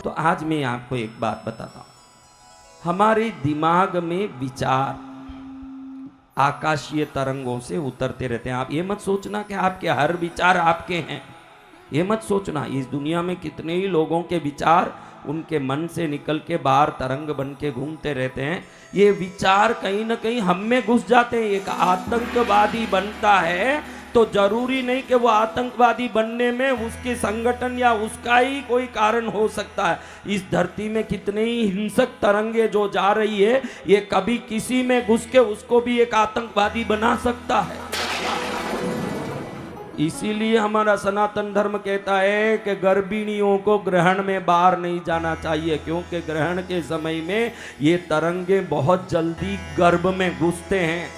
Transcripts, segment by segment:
तो आज मैं आपको एक बात बताता हूं। हमारे दिमाग में विचार आकाशीय तरंगों से उतरते रहते हैं। आप ये मत सोचना कि आपके हर विचार आपके हैं, ये मत सोचना। इस दुनिया में कितने ही लोगों के विचार उनके मन से निकल के बाहर तरंग बन के घूमते रहते हैं। ये विचार कहीं ना कहीं हम में घुस जाते हैं। एक आतंकवादी बनता है तो जरूरी नहीं कि वो आतंकवादी बनने में उसके संगठन या उसका ही कोई कारण हो सकता है। इस धरती में कितने ही हिंसक तरंगे जो जा रही है, ये कभी किसी में घुस के उसको भी एक आतंकवादी बना सकता है। इसीलिए हमारा सनातन धर्म कहता है कि गर्भिणियों को ग्रहण में बाहर नहीं जाना चाहिए, क्योंकि ग्रहण के समय में ये तरंगे बहुत जल्दी गर्भ में घुसते हैं।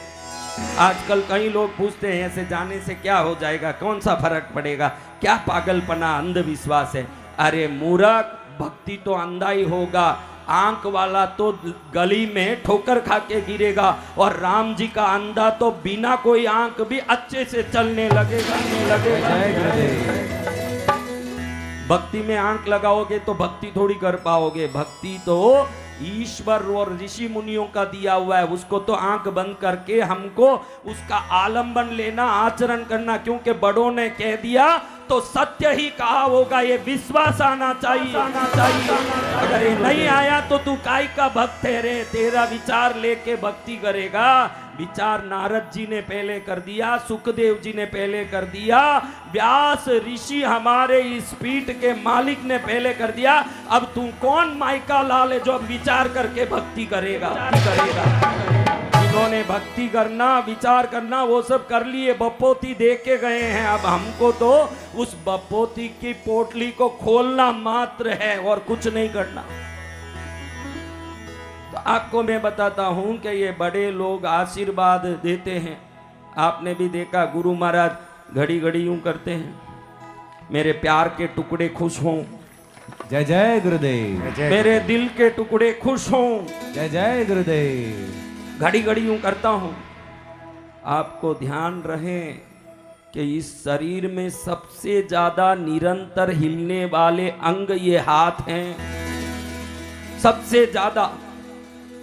आजकल कई लोग पूछते हैं ऐसे जाने से क्या हो जाएगा, कौन सा फर्क पड़ेगा, क्या पागलपना, अंधविश्वास है। अरे मूर्ख, भक्ति तो अंधा ही होगा। आंख वाला तो गली में ठोकर खा के गिरेगा और राम जी का अंधा तो बिना कोई आंख भी अच्छे से चलने लगेगा। भक्ति में आंख लगाओगे तो भक्ति थोड़ी कर पाओगे। भक्ति तो ईश्वर और ऋषि मुनियों का दिया हुआ है, उसको तो आंख बंद करके हमको उसका आलंबन लेना, आचरण करना। क्योंकि बड़ों ने कह दिया तो सत्य ही कहा होगा, ये विश्वास आना चाहिए। अगर ये नहीं आया तो तू काय का भक्त है रे, तेरा विचार लेके भक्ति करेगा। विचार नारद जी ने पहले कर दिया, सुखदेव जी ने पहले कर दिया, व्यास ऋषि हमारे इस पीठ के मालिक ने पहले कर दिया। अब तू कौन माइका लाल है जो अब विचार करके भक्ति करेगा? जिन्होंने भक्ति करना, विचार करना, वो सब कर लिए, बपोती दे के गए हैं। अब हमको तो उस बपोती की पोटली को खोलना मात्र है और कुछ नहीं करना। तो आपको मैं बताता हूं कि ये बड़े लोग आशीर्वाद देते हैं। आपने भी देखा, गुरु महाराज घड़ी घड़ी यूं करते हैं, मेरे प्यार के टुकड़े खुश हों, जय जय गुरुदेव, मेरे दिल के टुकड़े खुश हों, जय जय गुरुदेव। घड़ी घड़ी यूं करता हूं। आपको ध्यान रहे कि इस शरीर में सबसे ज्यादा निरंतर हिलने वाले अंग ये हाथ हैं, सबसे ज्यादा।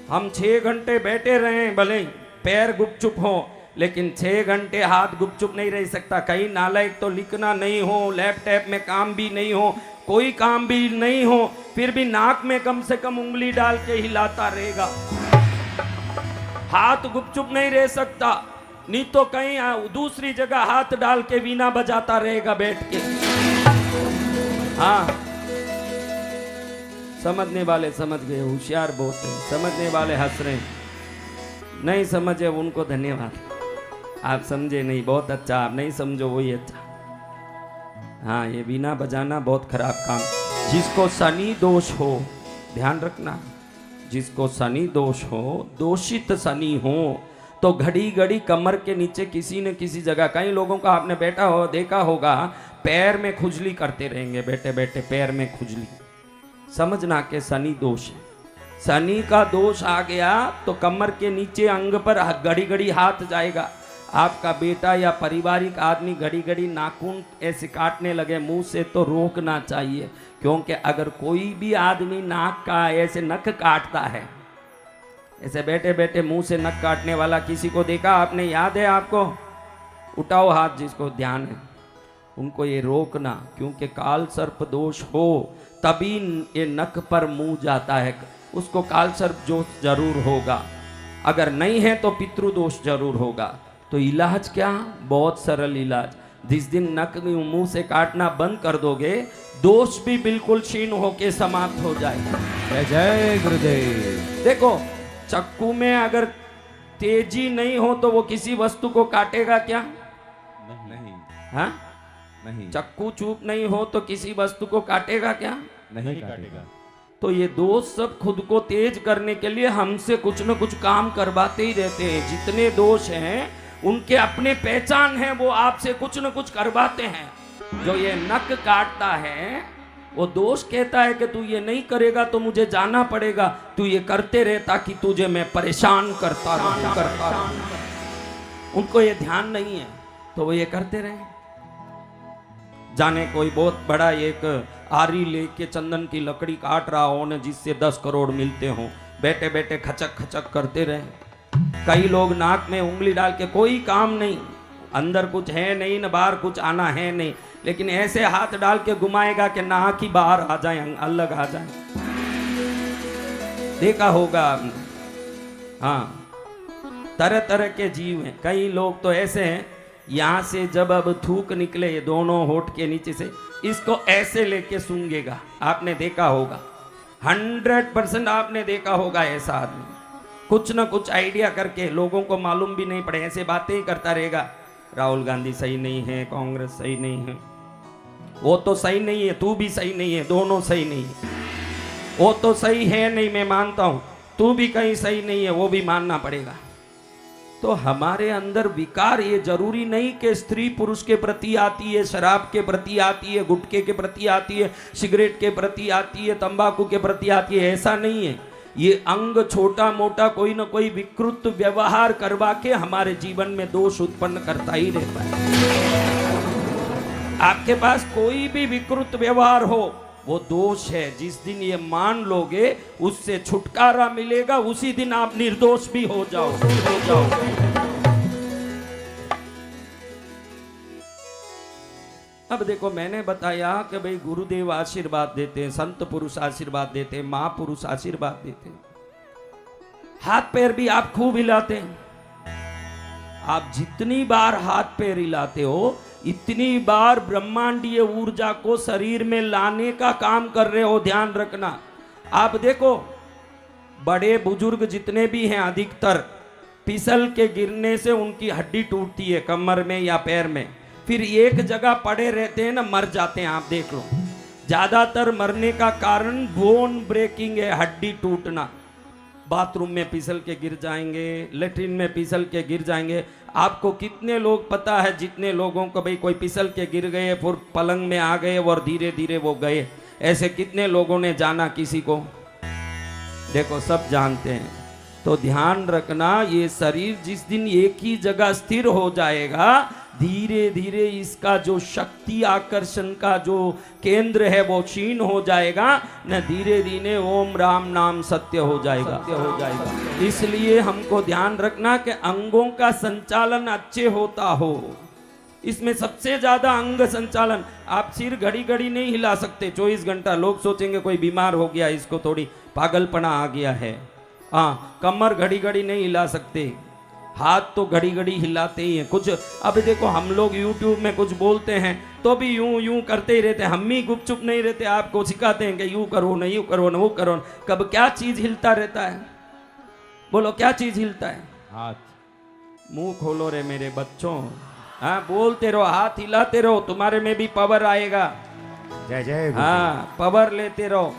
हम 6 घंटे बैठे रहे, भले पैर गुपचुप हो, लेकिन 6 घंटे हाथ गुपचुप नहीं रह सकता। कहीं नालायक तो लिखना नहीं हो, लैपटॉप में काम भी नहीं हो, कोई काम भी नहीं हो, फिर भी नाक में कम से कम उंगली डाल के हिलाता रहेगा। हाथ गुपचुप नहीं रह सकता, नहीं तो कहीं दूसरी जगह हाथ डाल के वीणा बजाता रहेगा बैठ के। हाँ, समझने वाले समझ गए, होशियार बहुत है। समझने वाले हंस रहे, नहीं समझे उनको धन्यवाद। आप समझे नहीं, बहुत अच्छा। आप नहीं समझो वही अच्छा। हाँ, ये वीणा बजाना बहुत खराब काम। जिसको शनि दोष हो, ध्यान रखना, जिसको शनि दोष हो, दोषित शनि हो, तो घड़ी घड़ी कमर के नीचे किसी न किसी जगह, कई लोगों का आपने बैठा हो देखा होगा, पैर में खुजली करते रहेंगे, बैठे बैठे पैर में खुजली। समझना कि शनि दोष है। शनि का दोष आ गया तो कमर के नीचे अंग पर घड़ी घड़ी हाथ जाएगा। आपका बेटा या पारिवारिक आदमी घड़ी घड़ी नाखून ऐसे काटने लगे मुंह से, तो रोकना चाहिए। क्योंकि अगर कोई भी आदमी नाक का ऐसे नख काटता है, ऐसे बैठे बैठे मुंह से नख काटने वाला किसी को देखा आपने? याद है आपको? उठाओ हाथ जिसको ध्यान है, उनको ये रोकना। क्योंकि काल सर्प दोष हो तभी ये नख पर मुंह जाता है, उसको काल सर्प दोष जरूर होगा। अगर नहीं है तो पितृदोष जरूर होगा। तो इलाज क्या? बहुत सरल इलाज। जिस दिन नख मुंह से काटना बंद कर दोगे, दोष भी बिल्कुल क्षीण होके समाप्त हो जाएगा। जय जय गुरुदेव। देखो, चक्कू में अगर तेजी नहीं हो तो वो किसी वस्तु को काटेगा क्या? नहीं। हाँ, नहीं। चक्कू चूप नहीं हो तो किसी वस्तु को काटेगा क्या? नहीं काटेगा। तो ये दोष सब खुद को तेज करने के लिए हमसे कुछ न कुछ काम करवाते ही रहते हैं। जितने दोष हैं उनके अपने पहचान है, वो आपसे कुछ न कुछ करवाते हैं। जो ये नख काटता है वो दोष कहता है कि तू ये नहीं करेगा तो मुझे जाना पड़ेगा, तू ये करते रहे ताकि तुझे मैं परेशान करता रहूं। उनको ये ध्यान नहीं है तो वो ये करते रहे। जाने कोई बहुत बड़ा एक आरी लेके चंदन की लकड़ी काट रहा हो न, जिससे 10 करोड़ मिलते हो, बैठे बैठे खचक खचक करते रहे। कई लोग नाक में उंगली डाल के, कोई काम नहीं, अंदर कुछ है नहीं न बाहर कुछ आना है नहीं, लेकिन ऐसे हाथ डाल के घुमाएगा कि नाक ही बाहर आ जाए, अलग आ जाए। देखा होगा आपने। हाँ, तरह तरह के जीव हैं। कई लोग तो ऐसे हैं, यहां से जब अब थूक निकले दोनों होठ के नीचे से, इसको ऐसे लेके सूंघेगा। आपने देखा होगा, 100% आपने देखा होगा ऐसा आदमी। कुछ ना कुछ आइडिया करके, लोगों को मालूम भी नहीं पड़े, ऐसे बातें ही करता रहेगा। राहुल गांधी सही नहीं है, कांग्रेस सही नहीं है, वो तो सही नहीं है, तू भी सही नहीं है, दोनों सही नहीं है। वो तो सही है नहीं, मैं मानता हूं, तू भी कहीं सही नहीं है, वो भी मानना पड़ेगा। तो हमारे अंदर विकार ये जरूरी नहीं कि स्त्री पुरुष के प्रति आती है, शराब के प्रति आती है, गुटखे के प्रति आती है, सिगरेट के प्रति आती है, तंबाकू के प्रति आती है, ऐसा नहीं है। ये अंग छोटा मोटा कोई ना कोई विकृत व्यवहार करवा के हमारे जीवन में दोष उत्पन्न करता ही रहता है। आपके पास कोई भी विकृत व्यवहार हो, वो दोष है। जिस दिन ये मान लोगे, उससे छुटकारा मिलेगा, उसी दिन आप निर्दोष भी हो जाओ। अब देखो, मैंने बताया कि भाई गुरुदेव आशीर्वाद देते हैं, संत पुरुष आशीर्वाद देते हैं, महापुरुष आशीर्वाद देते हैं। हाथ पैर भी आप खूब हिलाते हैं। आप जितनी बार हाथ पैर हिलाते हो, इतनी बार ब्रह्मांडीय ऊर्जा को शरीर में लाने का काम कर रहे हो, ध्यान रखना। आप देखो, बड़े बुजुर्ग जितने भी हैं, अधिकतर फिसल के गिरने से उनकी हड्डी टूटती है, कमर में या पैर में, फिर एक जगह पड़े रहते हैं ना, मर जाते हैं। आप देख लो, ज्यादातर मरने का कारण बोन ब्रेकिंग है, हड्डी टूटना। बाथरूम में फिसल के गिर जाएंगे, लेटरिन में फिसल के गिर जाएंगे। आपको कितने लोग पता है, जितने लोगों को भाई कोई फिसल के गिर गए, फिर पलंग में आ गए और धीरे धीरे वो गए, ऐसे कितने लोगों ने जाना किसी को? देखो, सब जानते हैं। तो ध्यान रखना, ये शरीर जिस दिन एक ही जगह स्थिर हो जाएगा, धीरे धीरे इसका जो शक्ति आकर्षण का जो केंद्र है वो क्षीण हो जाएगा न, धीरे धीरे ओम राम नाम सत्य हो जाएगा। इसलिए हमको ध्यान रखना कि अंगों का संचालन अच्छे होता हो। इसमें सबसे ज्यादा अंग संचालन, आप सिर घड़ी घड़ी नहीं हिला सकते 24 घंटा। लोग सोचेंगे कोई बीमार हो गया, इसको थोड़ी पागलपना आ गया है। हाँ, कमर घड़ी घड़ी नहीं हिला सकते, हाथ तो घड़ी घड़ी हिलाते ही हैं। कुछ अब देखो, हम लोग YouTube में कुछ बोलते हैं तो भी यूं यूं करते ही रहते हैं, हम ही गुपचुप नहीं रहते। आपको सिखाते हैं कि यूं करो ना, यूं करो ना, वो करो ना। कब क्या चीज हिलता रहता है? बोलो, क्या चीज हिलता है? हाथ। मुंह खोलो रे मेरे बच्चों, हाँ, बोलते रहो, हाथ हिलाते रहो, तुम्हारे में भी पावर आएगा। जय जय। हाँ, पावर लेते रहो।